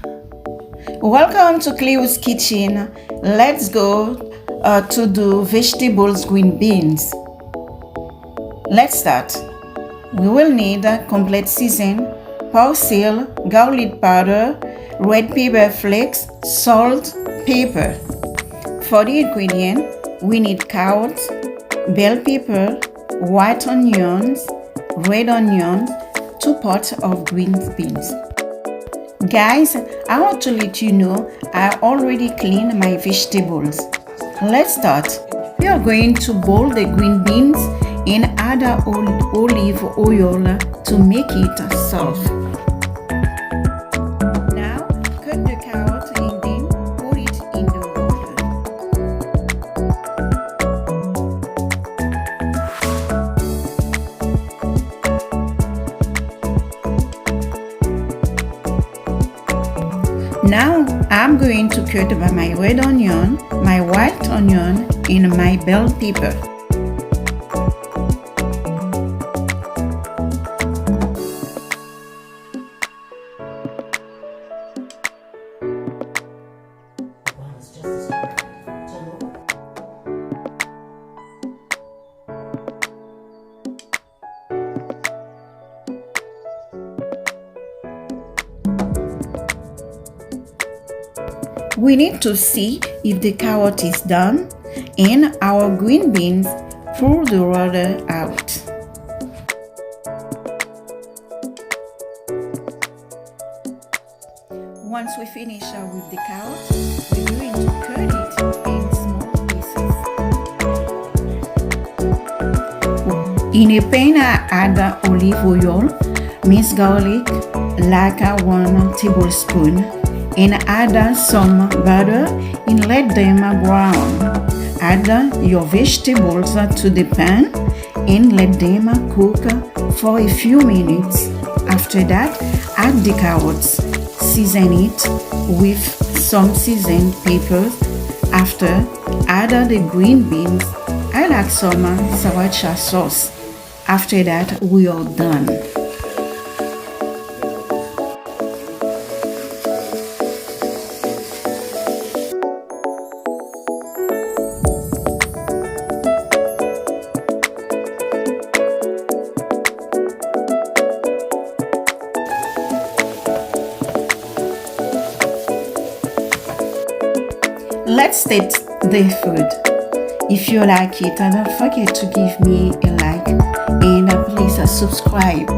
Welcome to Cleo's Kitchen. Let's go to do vegetables green beans. Let's start. We will need complete season, parsley, garlic powder, red pepper flakes, salt, pepper. For the ingredient, we need carrots, bell pepper, white onions, red onions, 2 pots of green beans. Guys, I want to let you know I already cleaned my vegetables. Let's start. We are going to boil the green beans and add olive oil to make it soft. Now, cut the carrot and then put it in the water. Now I'm going to cut my red onion, my white onion, and my bell pepper. We need to see if the carrot is done and our green beans, pour the water out. Once we finish with the carrot, we're going to cut it in small pieces. In a pan, I add olive oil, minced garlic, like 1 tablespoon, and add some butter and let them brown. Add your vegetables to the pan and let them cook for a few minutes. After that, add the carrots. Season it with some seasoned peppers. After, add the green beans. I like some sriracha sauce. After that, we are done. Let's taste the food. If you like it, don't forget to give me a like and please subscribe.